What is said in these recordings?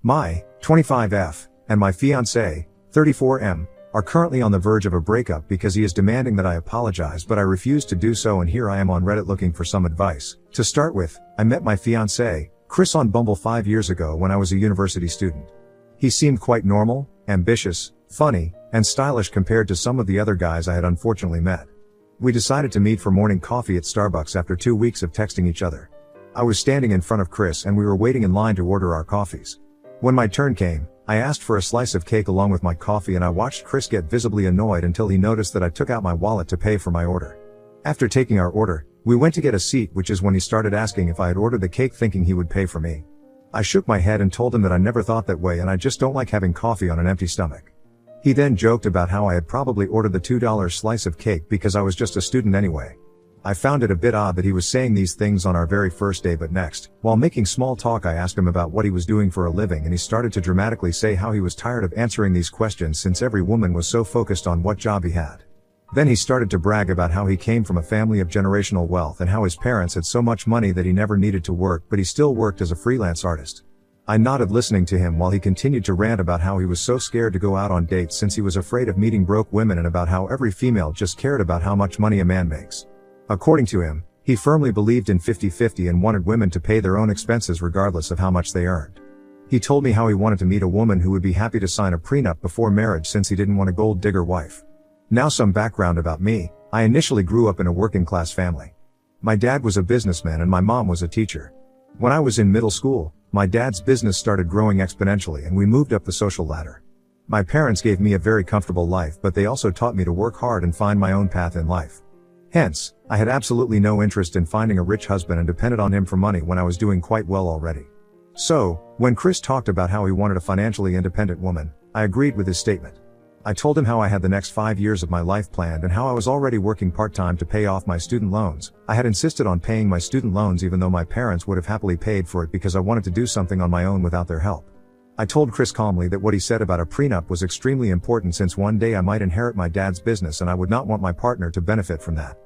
My 25F and my fiancé 34M are currently on the verge of a breakup because he is demanding that I apologize, but I refuse to do so, and here I am on Reddit looking for some advice. To start with, I met my fiancé, Chris, on Bumble 5 years ago when I was a university student. He seemed quite normal, ambitious, funny, and stylish compared to some of the other guys I had unfortunately met. We decided to meet for morning coffee at Starbucks after 2 weeks of texting each other. I was standing in front of Chris and we were waiting in line to order our coffees. When my turn came, I asked for a slice of cake along with my coffee, and I watched Chris get visibly annoyed until he noticed that I took out my wallet to pay for my order. After taking our order, we went to get a seat, which is when he started asking if I had ordered the cake, thinking he would pay for me. I shook my head and told him that I never thought that way and I just don't like having coffee on an empty stomach. He then joked about how I had probably ordered the $2 slice of cake because I was just a student anyway. I found it a bit odd that he was saying these things on our very first day, but next, while making small talk, I asked him about what he was doing for a living, and he started to dramatically say how he was tired of answering these questions since every woman was so focused on what job he had. Then he started to brag about how he came from a family of generational wealth and how his parents had so much money that he never needed to work, but he still worked as a freelance artist. I nodded listening to him while he continued to rant about how he was so scared to go out on dates since he was afraid of meeting broke women, and about how every female just cared about how much money a man makes. According to him, he firmly believed in 50-50 and wanted women to pay their own expenses regardless of how much they earned. He told me how he wanted to meet a woman who would be happy to sign a prenup before marriage since he didn't want a gold digger wife. Now some background about me. I initially grew up in a working class family. My dad was a businessman and my mom was a teacher. When I was in middle school, my dad's business started growing exponentially and we moved up the social ladder. My parents gave me a very comfortable life, but they also taught me to work hard and find my own path in life. Hence, I had absolutely no interest in finding a rich husband and depended on him for money when I was doing quite well already. So, when Chris talked about how he wanted a financially independent woman, I agreed with his statement. I told him how I had the next 5 years of my life planned and how I was already working part-time to pay off my student loans. I had insisted on paying my student loans even though my parents would have happily paid for it because I wanted to do something on my own without their help. I told Chris calmly that what he said about a prenup was extremely important since one day I might inherit my dad's business and I would not want my partner to benefit from that.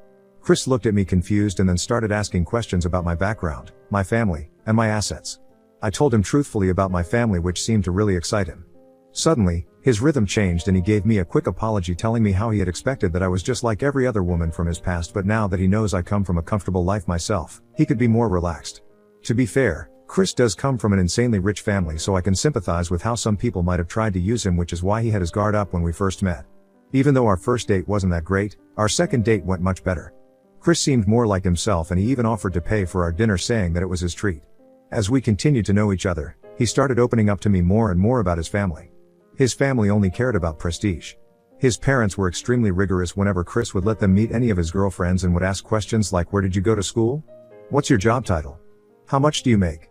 Chris looked at me confused and then started asking questions about my background, my family, and my assets. I told him truthfully about my family, which seemed to really excite him. Suddenly, his rhythm changed and he gave me a quick apology, telling me how he had expected that I was just like every other woman from his past, but now that he knows I come from a comfortable life myself, he could be more relaxed. To be fair, Chris does come from an insanely rich family, so I can sympathize with how some people might have tried to use him, which is why he had his guard up when we first met. Even though our first date wasn't that great, our second date went much better. Chris seemed more like himself and he even offered to pay for our dinner, saying that it was his treat. As we continued to know each other, he started opening up to me more and more about his family. His family only cared about prestige. His parents were extremely rigorous whenever Chris would let them meet any of his girlfriends and would ask questions like, where did you go to school? What's your job title? How much do you make?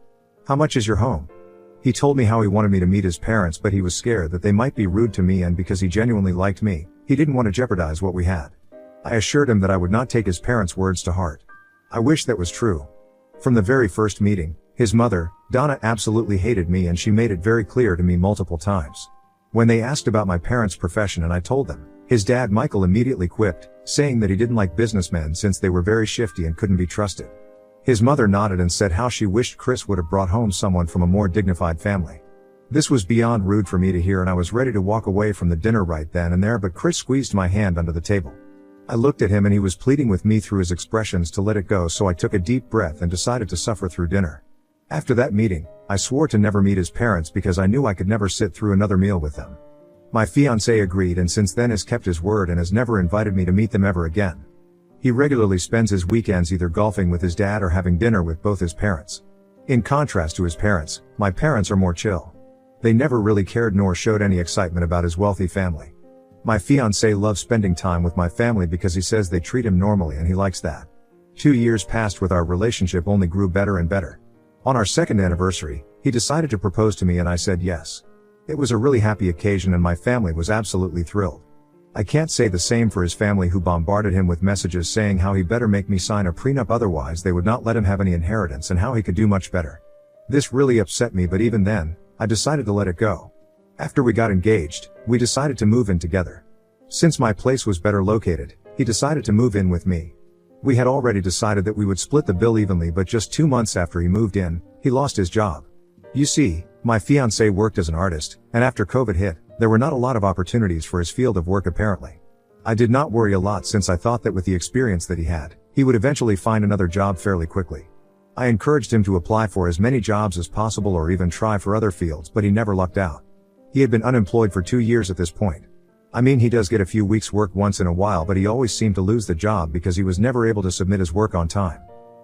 How much is your home? He told me how he wanted me to meet his parents, but he was scared that they might be rude to me, and because he genuinely liked me, he didn't want to jeopardize what we had. I assured him that I would not take his parents' words to heart. I wish that was true. From the very first meeting, his mother, Donna, absolutely hated me, and she made it very clear to me multiple times. When they asked about my parents' profession and I told them, his dad Michael immediately quipped, saying that he didn't like businessmen since they were very shifty and couldn't be trusted. His mother nodded and said how she wished Chris would have brought home someone from a more dignified family. This was beyond rude for me to hear, and I was ready to walk away from the dinner right then and there, but Chris squeezed my hand under the table. I looked at him and he was pleading with me through his expressions to let it go, so I took a deep breath and decided to suffer through dinner. After that meeting, I swore to never meet his parents because I knew I could never sit through another meal with them. My fiancé agreed and since then has kept his word and has never invited me to meet them ever again. He regularly spends his weekends either golfing with his dad or having dinner with both his parents. In contrast to his parents, my parents are more chill. They never really cared nor showed any excitement about his wealthy family. My fiancé loves spending time with my family because he says they treat him normally and he likes that. 2 years passed with our relationship only grew better and better. On our second anniversary, he decided to propose to me and I said yes. It was a really happy occasion and my family was absolutely thrilled. I can't say the same for his family, who bombarded him with messages saying how he better make me sign a prenup, otherwise they would not let him have any inheritance, and how he could do much better. This really upset me, but even then, I decided to let it go. After we got engaged, we decided to move in together. Since my place was better located, he decided to move in with me. We had already decided that we would split the bill evenly, but just 2 months after he moved in, he lost his job. You see, My fiancé worked as an artist, and after COVID hit, there were not a lot of opportunities for his field of work apparently. I did not worry a lot since I thought that with the experience that he had, he would eventually find another job fairly quickly. I encouraged him to apply for as many jobs as possible or even try for other fields, but he never lucked out. He had been unemployed for 2 years at this point. I mean, he does get a few weeks work once in a while, but he always seemed to lose the job because he was never able to submit his work on time.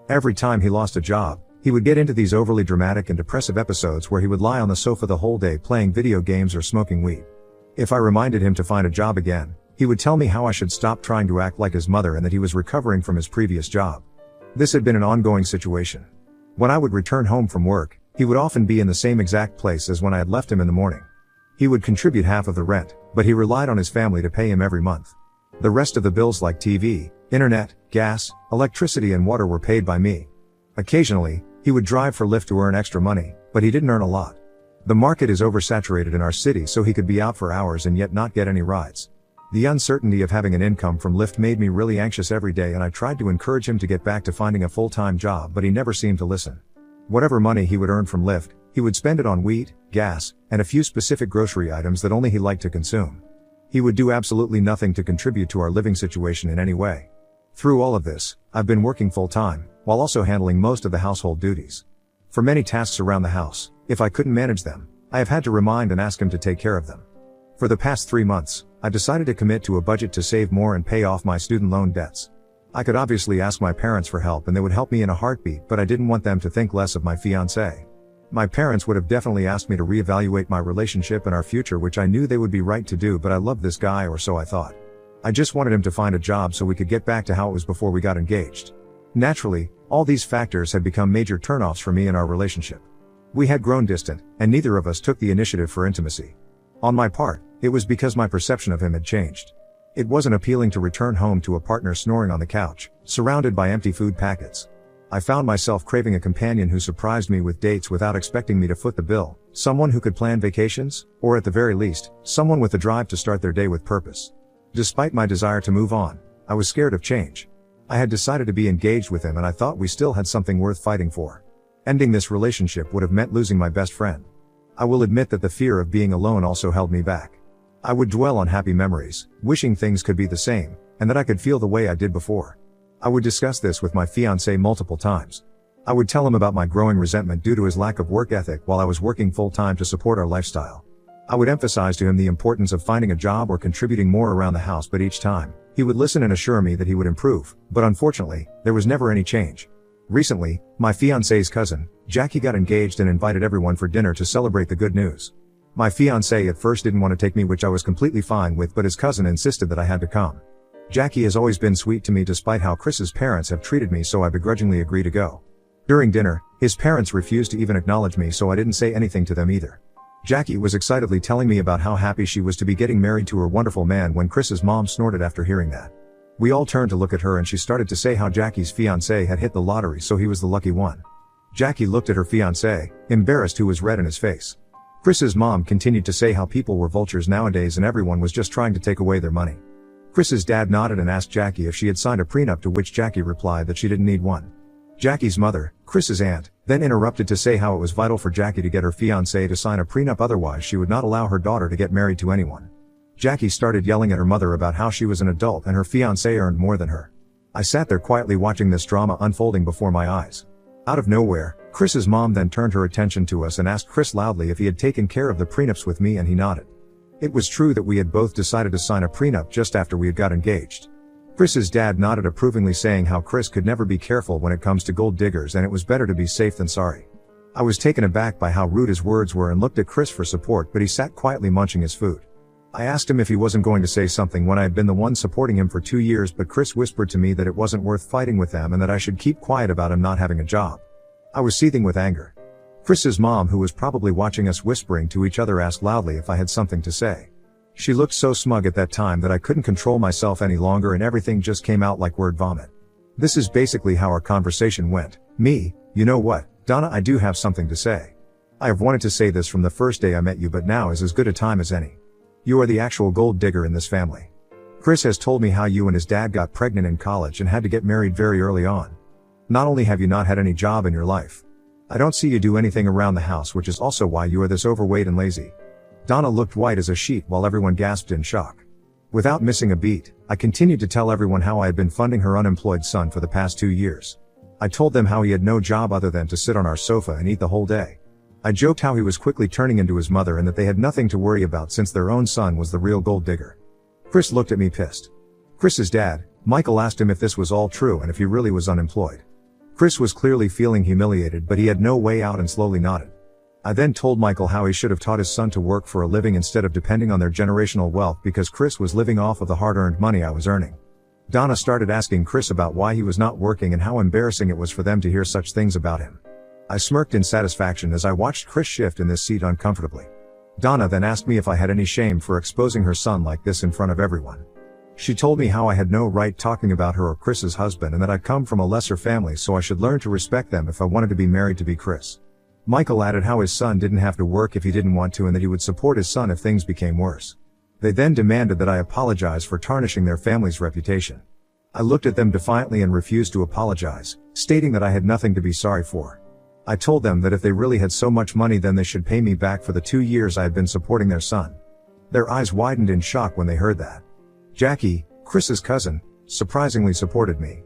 Every time he lost a job, he would get into these overly dramatic and depressive episodes where he would lie on the sofa the whole day playing video games or smoking weed. If I reminded him to find a job again, he would tell me how I should stop trying to act like his mother and that he was recovering from his previous job. This had been an ongoing situation. When I would return home from work, he would often be in the same exact place as when I had left him in the morning. He would contribute half of the rent, but he relied on his family to pay him every month. The rest of the bills like TV, internet, gas, electricity and water were paid by me. Occasionally, he would drive for Lyft to earn extra money, but he didn't earn a lot. The market is oversaturated in our city, so he could be out for hours and yet not get any rides. The uncertainty of having an income from Lyft made me really anxious every day, and I tried to encourage him to get back to finding a full-time job, but he never seemed to listen. Whatever money he would earn from Lyft, he would spend it on weed, gas, and a few specific grocery items that only he liked to consume. He would do absolutely nothing to contribute to our living situation in any way. Through all of this, I've been working full-time, while also handling most of the household duties. For many tasks around the house, if I couldn't manage them, I have had to remind and ask him to take care of them. For the past 3 months, I decided to commit to a budget to save more and pay off my student loan debts. I could obviously ask my parents for help and they would help me in a heartbeat, but I didn't want them to think less of my fiancé. My parents would have definitely asked me to reevaluate my relationship and our future, which I knew they would be right to do, but I loved this guy, or so I thought. I just wanted him to find a job so we could get back to how it was before we got engaged. Naturally, all these factors had become major turnoffs for me in our relationship. We had grown distant, and neither of us took the initiative for intimacy. On my part, it was because my perception of him had changed. It wasn't appealing to return home to a partner snoring on the couch, surrounded by empty food packets. I found myself craving a companion who surprised me with dates without expecting me to foot the bill, someone who could plan vacations, or at the very least, someone with the drive to start their day with purpose. Despite my desire to move on, I was scared of change. I had decided to be engaged with him and I thought we still had something worth fighting for. Ending this relationship would have meant losing my best friend. I will admit that the fear of being alone also held me back. I would dwell on happy memories, wishing things could be the same, and that I could feel the way I did before. I would discuss this with my fiancé multiple times. I would tell him about my growing resentment due to his lack of work ethic while I was working full-time to support our lifestyle. I would emphasize to him the importance of finding a job or contributing more around the house, but each time, he would listen and assure me that he would improve, but unfortunately, there was never any change. Recently, my fiancé's cousin, Jackie, got engaged and invited everyone for dinner to celebrate the good news. My fiancé at first didn't want to take me, which I was completely fine with, but his cousin insisted that I had to come. Jackie has always been sweet to me despite how Chris's parents have treated me, so I begrudgingly agreed to go. During dinner, his parents refused to even acknowledge me, so I didn't say anything to them either. Jackie was excitedly telling me about how happy she was to be getting married to her wonderful man when Chris's mom snorted after hearing that. We all turned to look at her and she started to say how Jackie's fiancé had hit the lottery, so he was the lucky one. Jackie looked at her fiancé, embarrassed, who was red in his face. Chris's mom continued to say how people were vultures nowadays and everyone was just trying to take away their money. Chris's dad nodded and asked Jackie if she had signed a prenup, to which Jackie replied that she didn't need one. Jackie's mother, Chris's aunt, then interrupted to say how it was vital for Jackie to get her fiancé to sign a prenup, otherwise she would not allow her daughter to get married to anyone. Jackie started yelling at her mother about how she was an adult and her fiancé earned more than her. I sat there quietly watching this drama unfolding before my eyes. Out of nowhere, Chris's mom then turned her attention to us and asked Chris loudly if he had taken care of the prenups with me, and he nodded. It was true that we had both decided to sign a prenup just after we had got engaged. Chris's dad nodded approvingly, saying how Chris could never be careful when it comes to gold diggers and it was better to be safe than sorry. I was taken aback by how rude his words were and looked at Chris for support, but he sat quietly munching his food. I asked him if he wasn't going to say something when I had been the one supporting him for 2 years, but Chris whispered to me that it wasn't worth fighting with them and that I should keep quiet about him not having a job. I was seething with anger. Chris's mom, who was probably watching us whispering to each other, asked loudly if I had something to say. She looked so smug at that time that I couldn't control myself any longer and everything just came out like word vomit. This is basically how our conversation went. Me, you know what, Donna, I do have something to say. I have wanted to say this from the first day I met you, but now is as good a time as any. You are the actual gold digger in this family. Chris has told me how you and his dad got pregnant in college and had to get married very early on. Not only have you not had any job in your life, I don't see you do anything around the house, which is also why you are this overweight and lazy. Donna looked white as a sheet while everyone gasped in shock. Without missing a beat, I continued to tell everyone how I had been funding her unemployed son for the past 2 years. I told them how he had no job other than to sit on our sofa and eat the whole day. I joked how he was quickly turning into his mother and that they had nothing to worry about since their own son was the real gold digger. Chris looked at me pissed. Chris's dad, Michael, asked him if this was all true and if he really was unemployed. Chris was clearly feeling humiliated, but he had no way out and slowly nodded. I then told Michael how he should have taught his son to work for a living instead of depending on their generational wealth because Chris was living off of the hard-earned money I was earning. Donna started asking Chris about why he was not working and how embarrassing it was for them to hear such things about him. I smirked in satisfaction as I watched Chris shift in this seat uncomfortably. Donna then asked me if I had any shame for exposing her son like this in front of everyone. She told me how I had no right talking about her or Chris's husband and that I'd come from a lesser family so I should learn to respect them if I wanted to be married to be Chris. Michael added how his son didn't have to work if he didn't want to and that he would support his son if things became worse. They then demanded that I apologize for tarnishing their family's reputation. I looked at them defiantly and refused to apologize, stating that I had nothing to be sorry for. I told them that if they really had so much money then they should pay me back for the 2 years I had been supporting their son. Their eyes widened in shock when they heard that. Jackie, Chris's cousin, surprisingly supported me.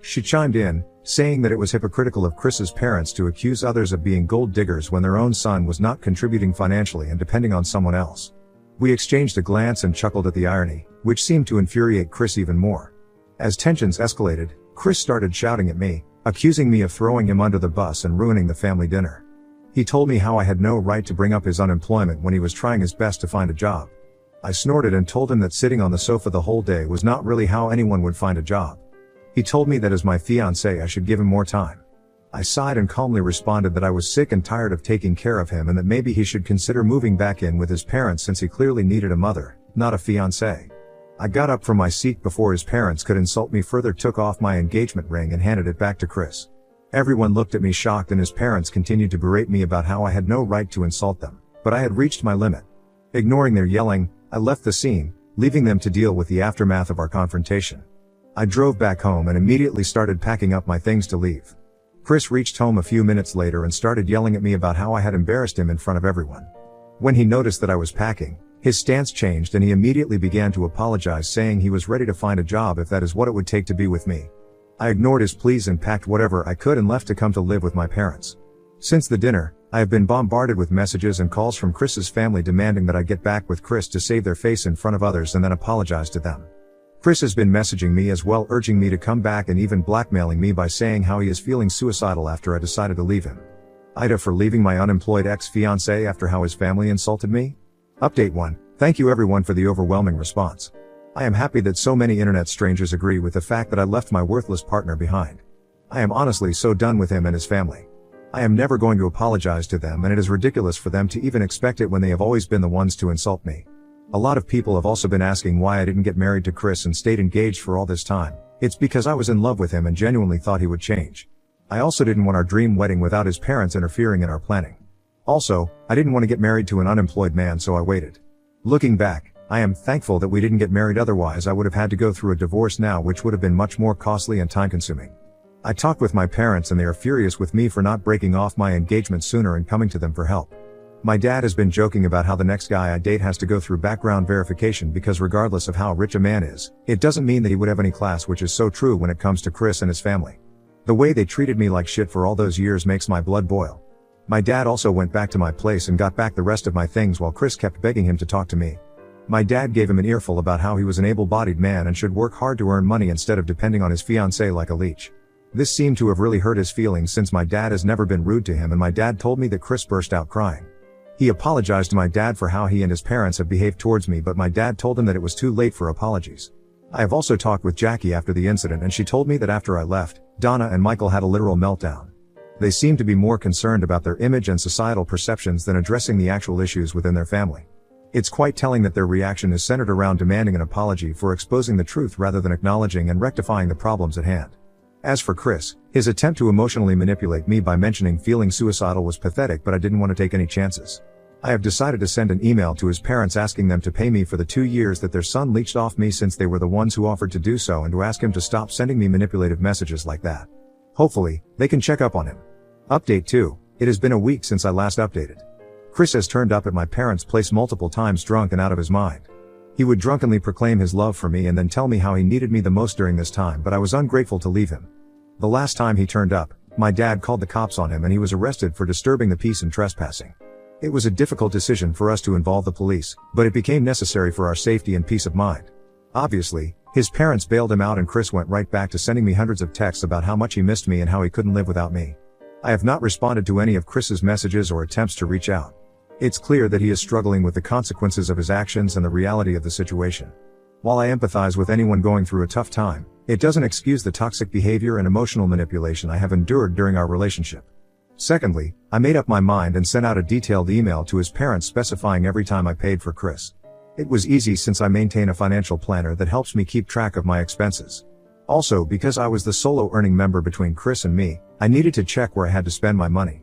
She chimed in, saying that it was hypocritical of Chris's parents to accuse others of being gold diggers when their own son was not contributing financially and depending on someone else. We exchanged a glance and chuckled at the irony, which seemed to infuriate Chris even more. As tensions escalated, Chris started shouting at me, accusing me of throwing him under the bus and ruining the family dinner. He told me how I had no right to bring up his unemployment when he was trying his best to find a job. I snorted and told him that sitting on the sofa the whole day was not really how anyone would find a job. He told me that as my fiancé I should give him more time. I sighed and calmly responded that I was sick and tired of taking care of him and that maybe he should consider moving back in with his parents since he clearly needed a mother, not a fiancé. I got up from my seat before his parents could insult me further, took off my engagement ring and handed it back to Chris. Everyone looked at me shocked and his parents continued to berate me about how I had no right to insult them, but I had reached my limit. Ignoring their yelling, I left the scene, leaving them to deal with the aftermath of our confrontation. I drove back home and immediately started packing up my things to leave. Chris reached home a few minutes later and started yelling at me about how I had embarrassed him in front of everyone. When he noticed that I was packing, his stance changed and he immediately began to apologize, saying he was ready to find a job if that is what it would take to be with me. I ignored his pleas and packed whatever I could and left to come to live with my parents. Since the dinner, I have been bombarded with messages and calls from Chris's family demanding that I get back with Chris to save their face in front of others and then apologize to them. Chris has been messaging me as well, urging me to come back and even blackmailing me by saying how he is feeling suicidal after I decided to leave him. Ida for leaving my unemployed ex-fiancé after how his family insulted me? Update 1. Thank you everyone for the overwhelming response. I am happy that so many internet strangers agree with the fact that I left my worthless partner behind. I am honestly so done with him and his family. I am never going to apologize to them and it is ridiculous for them to even expect it when they have always been the ones to insult me. A lot of people have also been asking why I didn't get married to Chris and stayed engaged for all this time. It's because I was in love with him and genuinely thought he would change. I also didn't want our dream wedding without his parents interfering in our planning. Also, I didn't want to get married to an unemployed man, so I waited. Looking back, I am thankful that we didn't get married, otherwise I would have had to go through a divorce now, which would have been much more costly and time-consuming. I talked with my parents and they are furious with me for not breaking off my engagement sooner and coming to them for help. My dad has been joking about how the next guy I date has to go through background verification because regardless of how rich a man is, it doesn't mean that he would have any class, which is so true when it comes to Chris and his family. The way they treated me like shit for all those years makes my blood boil. My dad also went back to my place and got back the rest of my things while Chris kept begging him to talk to me. My dad gave him an earful about how he was an able-bodied man and should work hard to earn money instead of depending on his fiancée like a leech. This seemed to have really hurt his feelings since my dad has never been rude to him, and my dad told me that Chris burst out crying. He apologized to my dad for how he and his parents have behaved towards me, but my dad told him that it was too late for apologies. I have also talked with Jackie after the incident and she told me that after I left, Donna and Michael had a literal meltdown. They seemed to be more concerned about their image and societal perceptions than addressing the actual issues within their family. It's quite telling that their reaction is centered around demanding an apology for exposing the truth rather than acknowledging and rectifying the problems at hand. As for Chris, his attempt to emotionally manipulate me by mentioning feeling suicidal was pathetic, but I didn't want to take any chances. I have decided to send an email to his parents asking them to pay me for the 2 years that their son leached off me, since they were the ones who offered to do so, and to ask him to stop sending me manipulative messages like that. Hopefully, they can check up on him. Update 2. It has been a week since I last updated. Chris has turned up at my parents' place multiple times drunk and out of his mind. He would drunkenly proclaim his love for me and then tell me how he needed me the most during this time, but I was ungrateful to leave him. The last time he turned up, my dad called the cops on him and he was arrested for disturbing the peace and trespassing. It was a difficult decision for us to involve the police, but it became necessary for our safety and peace of mind. Obviously, his parents bailed him out and Chris went right back to sending me hundreds of texts about how much he missed me and how he couldn't live without me. I have not responded to any of Chris's messages or attempts to reach out. It's clear that he is struggling with the consequences of his actions and the reality of the situation. While I empathize with anyone going through a tough time, it doesn't excuse the toxic behavior and emotional manipulation I have endured during our relationship. Secondly, I made up my mind and sent out a detailed email to his parents specifying every time I paid for Chris. It was easy since I maintain a financial planner that helps me keep track of my expenses. Also, because I was the solo earning member between Chris and me, I needed to check where I had to spend my money.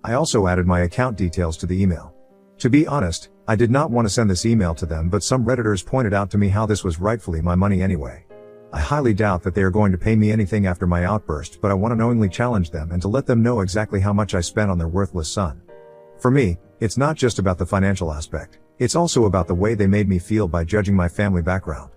I also added my account details to the email. To be honest, I did not want to send this email to them, but some Redditors pointed out to me how this was rightfully my money anyway. I highly doubt that they are going to pay me anything after my outburst, but I want to knowingly challenge them and to let them know exactly how much I spent on their worthless son. For me, it's not just about the financial aspect. It's also about the way they made me feel by judging my family background.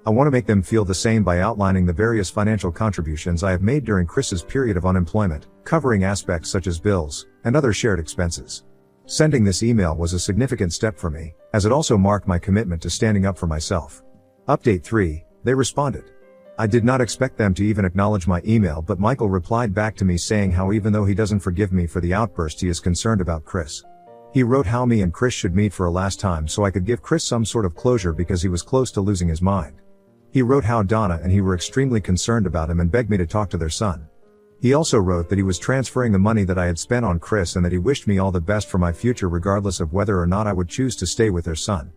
I want to make them feel the same by outlining the various financial contributions I have made during Chris's period of unemployment, covering aspects such as bills and other shared expenses. Sending this email was a significant step for me, as it also marked my commitment to standing up for myself. Update 3, they responded. I did not expect them to even acknowledge my email, but Michael replied back to me saying how even though he doesn't forgive me for the outburst, he is concerned about Chris. He wrote how me and Chris should meet for a last time so I could give Chris some sort of closure because he was close to losing his mind. He wrote how Donna and he were extremely concerned about him and begged me to talk to their son. He also wrote that he was transferring the money that I had spent on Chris and that he wished me all the best for my future regardless of whether or not I would choose to stay with their son.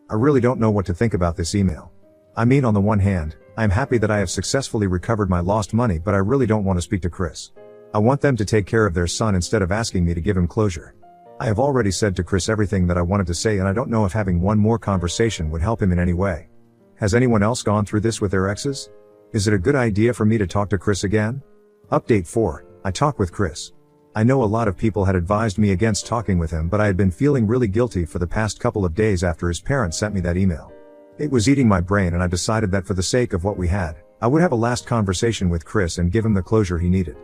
I really don't know what to think about this email. I mean, on the one hand, I am happy that I have successfully recovered my lost money, but I really don't want to speak to Chris. I want them to take care of their son instead of asking me to give him closure. I have already said to Chris everything that I wanted to say, and I don't know if having one more conversation would help him in any way. Has anyone else gone through this with their exes? Is it a good idea for me to talk to Chris again? Update 4, I talk with Chris. I know a lot of people had advised me against talking with him, but I had been feeling really guilty for the past couple of days after his parents sent me that email. It was eating my brain, and I decided that for the sake of what we had, I would have a last conversation with Chris and give him the closure he needed.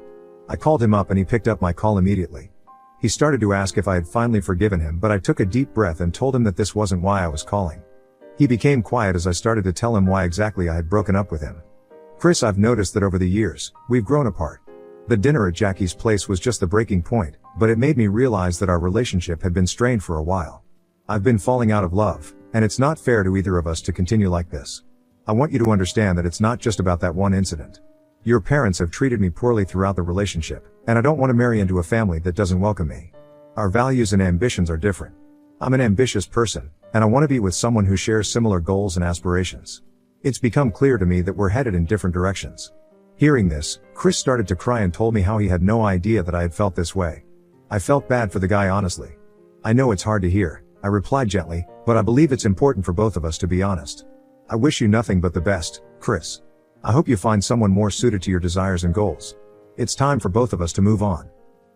I called him up and he picked up my call immediately. He started to ask if I had finally forgiven him, but I took a deep breath and told him that this wasn't why I was calling. He became quiet as I started to tell him why exactly I had broken up with him. Chris, I've noticed that over the years, we've grown apart. The dinner at Jackie's place was just the breaking point, but it made me realize that our relationship had been strained for a while. I've been falling out of love, and it's not fair to either of us to continue like this. I want you to understand that it's not just about that one incident. Your parents have treated me poorly throughout the relationship, and I don't want to marry into a family that doesn't welcome me. Our values and ambitions are different. I'm an ambitious person, and I want to be with someone who shares similar goals and aspirations. It's become clear to me that we're headed in different directions. Hearing this, Chris started to cry and told me how he had no idea that I had felt this way. I felt bad for the guy, honestly. I know it's hard to hear, I replied gently, but I believe it's important for both of us to be honest. I wish you nothing but the best, Chris. I hope you find someone more suited to your desires and goals. It's time for both of us to move on.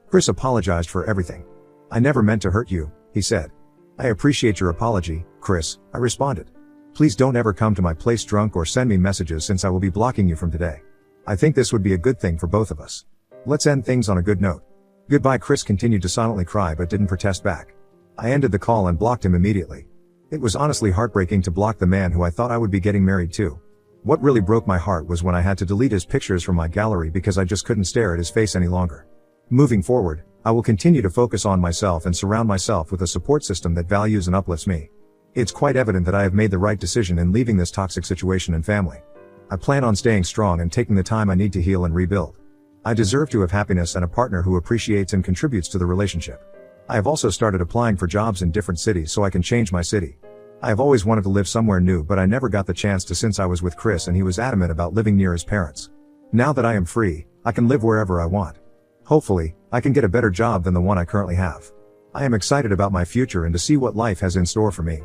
Chris apologized for everything. I never meant to hurt you, he said. I appreciate your apology, Chris, I responded. Please don't ever come to my place drunk or send me messages, since I will be blocking you from today. I think this would be a good thing for both of us. Let's end things on a good note. Goodbye. Chris continued to silently cry but didn't protest back. I ended the call and blocked him immediately. It was honestly heartbreaking to block the man who I thought I would be getting married to. What really broke my heart was when I had to delete his pictures from my gallery because I just couldn't stare at his face any longer. Moving forward, I will continue to focus on myself and surround myself with a support system that values and uplifts me. It's quite evident that I have made the right decision in leaving this toxic situation and family. I plan on staying strong and taking the time I need to heal and rebuild. I deserve to have happiness and a partner who appreciates and contributes to the relationship. I have also started applying for jobs in different cities so I can change my city. I have always wanted to live somewhere new, but I never got the chance to since I was with Chris and he was adamant about living near his parents. Now that I am free, I can live wherever I want. Hopefully, I can get a better job than the one I currently have. I am excited about my future and to see what life has in store for me.